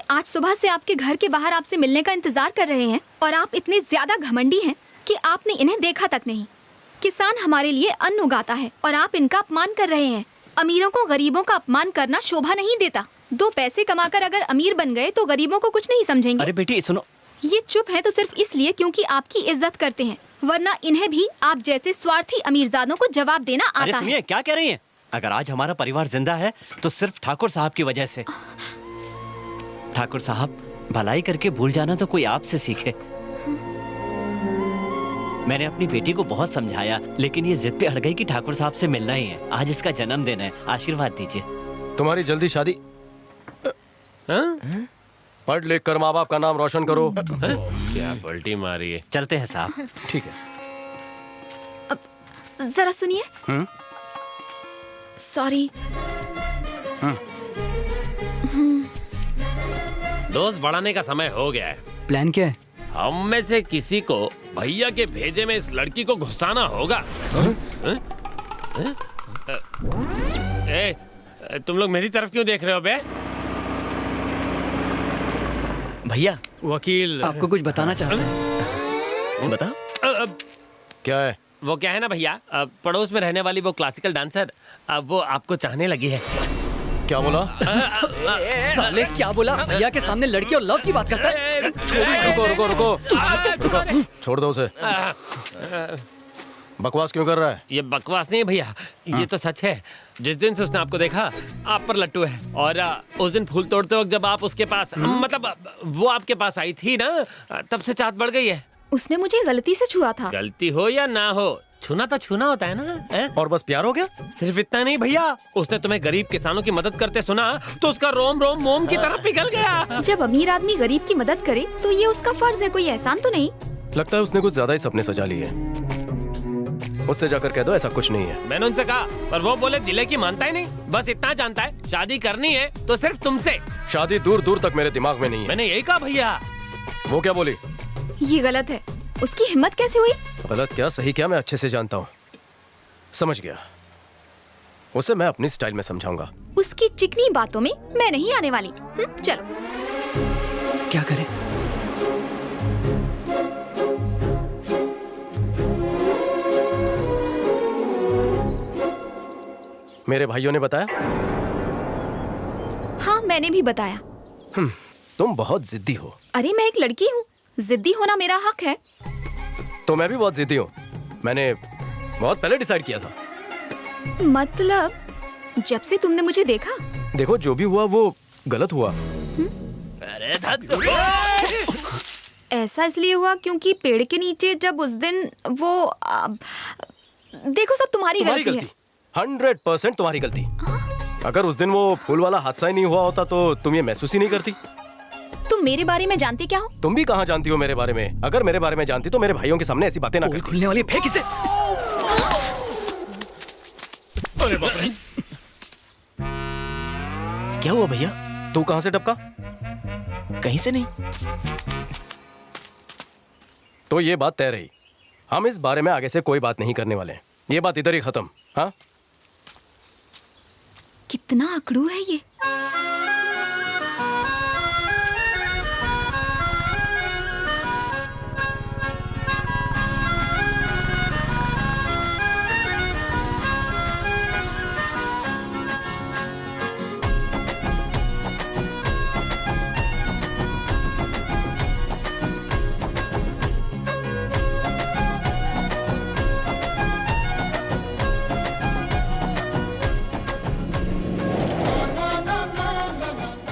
आज सुबह से आपके घर के बाहर आपसे मिलने का इंतजार कर रहे हैं और आप इतने ज्यादा घमंडी हैं कि आपने इन्हें देखा तक नहीं। किसान हमारे लिए अन्न उगाता है और आप इनका अपमान कर रहे हैं। अमीरों को गरीबों का अपमान करना शोभा नहीं देता। 2 पैसे कमाकर अगर अमीर बन गए तो गरीबों को कुछ नहीं समझेंगे। अरे बेटी सुनो, ये चुप है तो सिर्फ इसलिए क्योंकि आपकी इज्जत करते हैं, वरना इन्हें भी आप जैसे स्वार्थी अमीरजादों को जवाब देना आता है। अरे सुनिए, क्या कह रही हैं? अगर आज हमारा परिवार जिंदा है तो सिर्फ ठाकुर साहब की वजह से। ठाकुर साहब, भलाई करके भूल जाना तो कोई आपसे सीखे। मैंने अपनी बेटी को बहुत समझाया, लेकिन ये जिद पे अड़ गई कि ठाकुर साहब से मिलना ही है। आज इसका जन्मदिन है, आशीर्वाद दीजिए। तुम्हारी जल्दी शादी। पढ़ लिख कर माँ बाप का नाम रोशन करो। क्या पलटी मारी है। चलते हैं साहब। ठीक है। अब जरा सुनिए। सॉरी। दोस्त बढ़ाने का समय हो गया है। प्लान क्या है? हम में से किसी को भैया के भेजे में इस लड़की को घुसाना होगा। ए, तुम लोग मेरी तरफ क्यों देख रहे हो बे? भैया, वकील आपको कुछ बताना चाहता हूँ। बताओ। क्या है? वो क्या है ना भैया, पड़ोस में रहने वाली वो क्लासिकल डांसर, वो आपको चाहने लगी है। क्या बोला? साले क्या बोला? भैया के सामने लड़की और लव की बात करता है। रुको रुको रुको रुको, छोड़ दो उसे। बकवास क्यों कर रहा है? ये बकवास नहीं है भैया, ये तो सच है। जिस दिन से उसने आपको देखा, आप पर लट्टू है। और उस दिन फूल तोड़ते वक्त जब आप उसके पास, मतलब वो आपके पास आई थी ना, तब से चाहत बढ़ गई है। उसने मुझे गलती से छुआ था। गलती हो या ना हो, छूना तो छूना होता है ना। और बस प्यार हो गया? सिर्फ इतना नहीं भैया, उसने तुम्हें गरीब किसानों की मदद करते सुना तो उसका रोम रोम मोम की तरह पिघल गया। जब अमीर आदमी गरीब की मदद करे तो ये उसका फर्ज है, कोई एहसान तो नहीं। लगता है उसने कुछ ज्यादा ही सपने सजा लिए। उससे जाकर कह दो ऐसा कुछ नहीं है। मैंने उनसे कहा, पर वो बोले दिले की मानता ही नहीं। बस इतना जानता है शादी करनी है तो सिर्फ तुमसे। शादी दूर दूर तक मेरे दिमाग में नहीं है। मैंने यही कहा भैया। वो क्या बोली? ये गलत है। उसकी हिम्मत कैसे हुई? गलत क्या सही क्या मैं अच्छे से जानता हूँ। समझ गया। उसे मैं अपनी स्टाइल में समझाऊंगा। उसकी चिकनी बातों में मैं नहीं आने वाली। चलो। क्या करें? मेरे भाइयों ने बताया? हाँ, मैंने भी बताया। तुम बहुत जिद्दी हो। अरे मैं एक लड़की हूँ, जिद्दी होना मेरा हक है। तो मैं भी बहुत जिद्दी हूँ। मैंने बहुत पहले डिसाइड किया था। मतलब जब से तुमने मुझे देखा? देखो, जो भी हुआ वो गलत हुआ। अरे ऐसा इसलिए हुआ क्योंकि पेड़ के नीचे जब उस दिन वो देखो, सब तुम्हारी गलती है। 100% तुम्हारी गलती। अगर उस दिन वो फूल वाला हादसा ही नहीं हुआ होता तो तुम ये महसूस ही नहीं करती। तुम मेरे बारे में जानती क्या हो? तुम भी कहाँ जानती हो मेरे बारे में? अगर मेरे बारे में जानती तो मेरे भाइयों के सामने ऐसी बातें ना करती। खुलने वाली, फेंक इसे। अरे बाप रे। क्या हुआ भैया? तू कहाँ से टपका? कहीं से नहीं। तो ये बात तय रही। हम इस बारे में आगे से कोई बात नहीं करने वाले हैं। ये बात इधर ही खत्म। हाँ? कितना अकड़ू है ये।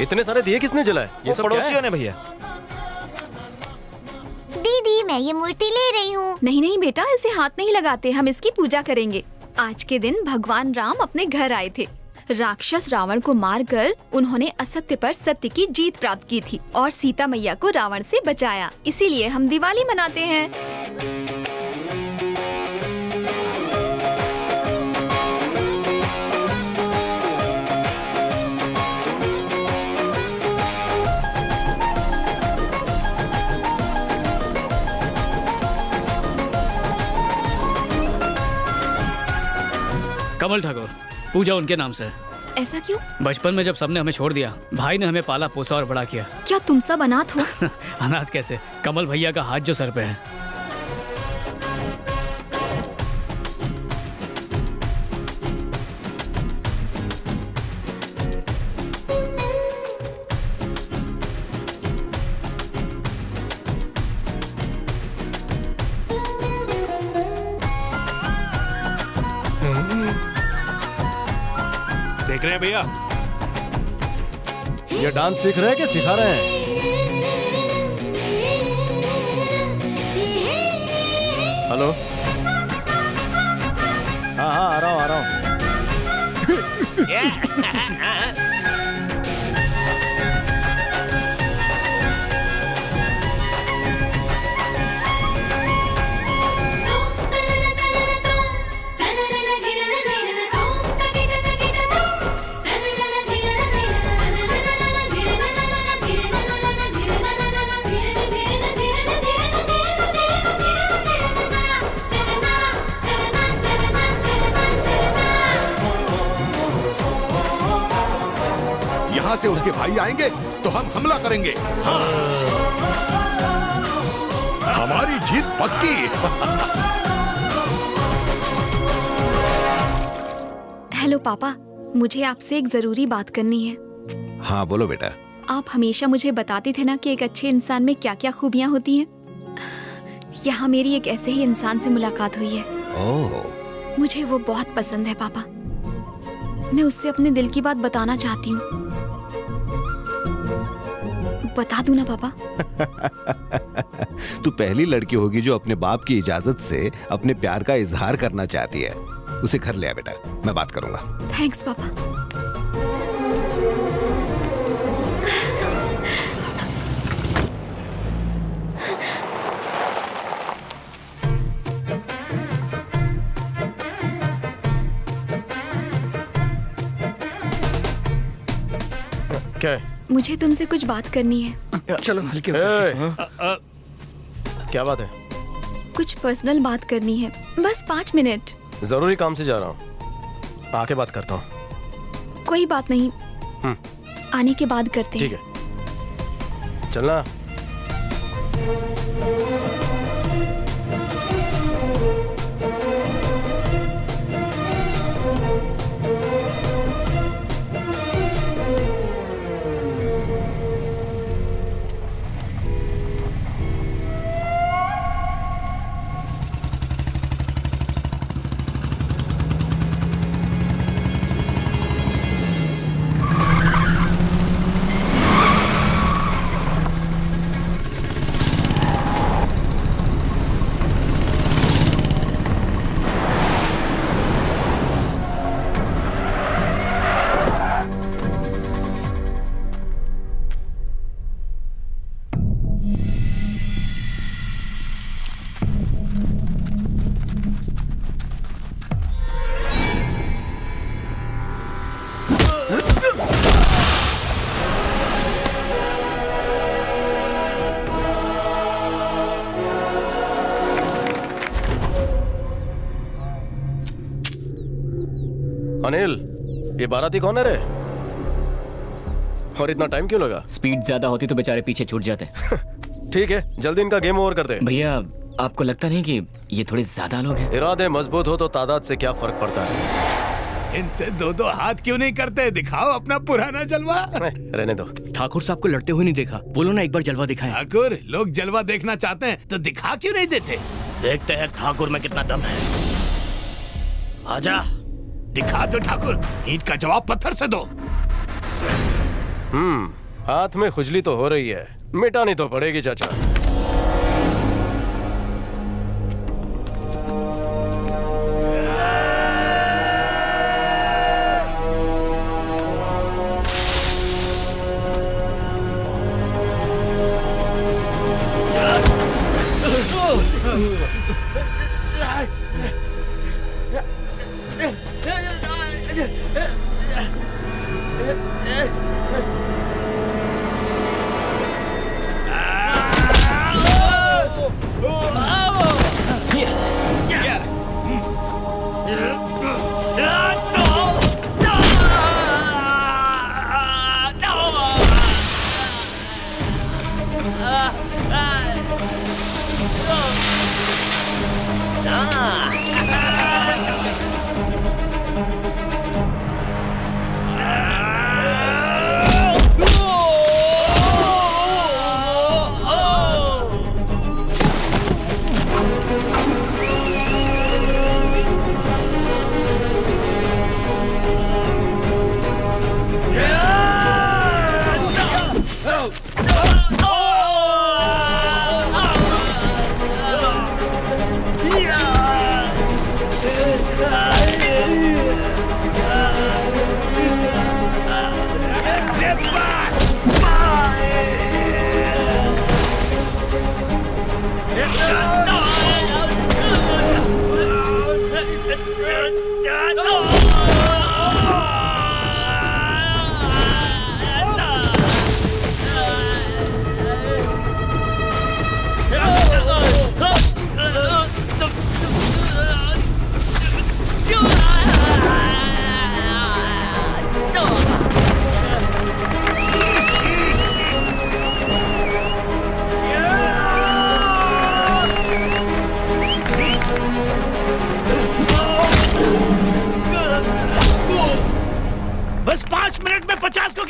इतने सारे दिए किसने जलाए? ये सब क्या है? पड़ोसियों ने भैया। दीदी, मैं ये मूर्ति ले रही हूँ। नहीं नहीं बेटा, इसे हाथ नहीं लगाते, हम इसकी पूजा करेंगे। आज के दिन भगवान राम अपने घर आए थे। राक्षस रावण को मारकर उन्होंने असत्य पर सत्य की जीत प्राप्त की थी और सीता मैया को रावण से बचाया। इसीलिए हम दिवाली मनाते हैं। कमल ठाकुर, पूजा उनके नाम से। ऐसा क्यों? बचपन में जब सबने हमें छोड़ दिया, भाई ने हमें पाला पोसा और बड़ा किया। क्या तुम सब अनाथ हो? अनाथ कैसे, कमल भैया का हाथ जो सर पे है। देख रहे हैं भैया? ये डांस सीख रहे हैं कि सिखा रहे हैं? हेलो। हाँ हाँ, आ रहा हूँ। यहाँ से उसके भाई आएंगे तो हम हमला करेंगे। हाँ। हमारी जीत पक्की। हेलो पापा, मुझे आपसे एक जरूरी बात करनी है। हाँ बोलो बेटा। आप हमेशा मुझे बताते थे ना कि एक अच्छे इंसान में क्या क्या खूबियाँ होती हैं। यहाँ मेरी एक ऐसे ही इंसान से मुलाकात हुई है। ओह। मुझे वो बहुत पसंद है पापा। मैं उससे अपने दिल की बात बताना चाहती हूँ। बता दूं ना पापा? तू पहली लड़की होगी जो अपने बाप की इजाजत से अपने प्यार का इजहार करना चाहती है। उसे घर ले आ बेटा, मैं बात करूंगा। थैंक्स पापा। क्या है? मुझे तुमसे कुछ बात करनी है। चलो हल्के क्या बात है? कुछ पर्सनल बात करनी है, बस 5 मिनट। जरूरी काम से जा रहा हूँ, आके बात करता हूँ। कोई बात नहीं, आने के बाद करते हैं। ठीक है, चलना। अनिल, ये बाराती कौन है रे? और इतना टाइम क्यों लगा? स्पीड ज्यादा होती तो बेचारे पीछे छूट जाते। ठीक है, जल्दी इनका गेम ओवर कर दे। भैया आपको लगता नहीं कि ये थोड़े ज्यादा लोग हैं? इरादे मजबूत हो तो तादाद से क्या फर्क पड़ता है? इनसे दो हाथ क्यों नहीं करते? दिखाओ अपना पुराना जलवा। रहने दो। ठाकुर साहब को लड़ते हुए नहीं देखा, बोलो ना एक बार जलवा दिखाएं। ठाकुर, लोग जलवा देखना चाहते हैं तो दिखा क्यों नहीं देते? देखते हैं ठाकुर में कितना दम है। आजा, दिखा दो ठाकुर, ईंट का जवाब पत्थर से दो। हाथ में खुजली तो हो रही है, मिटानी तो पड़ेगी चाचा।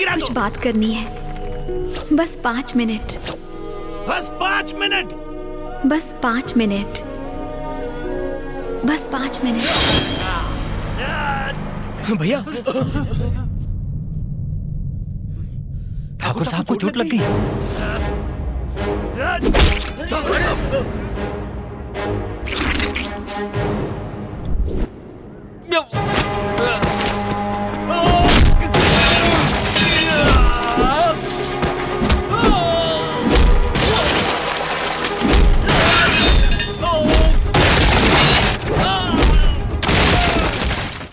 गिरा कुछ दो। बात करनी है, बस 5 मिनट, बस 5 मिनट। बस 5 मिनट, बस 5 मिनट। भैया ठाकुर साहब को चोट लग गई।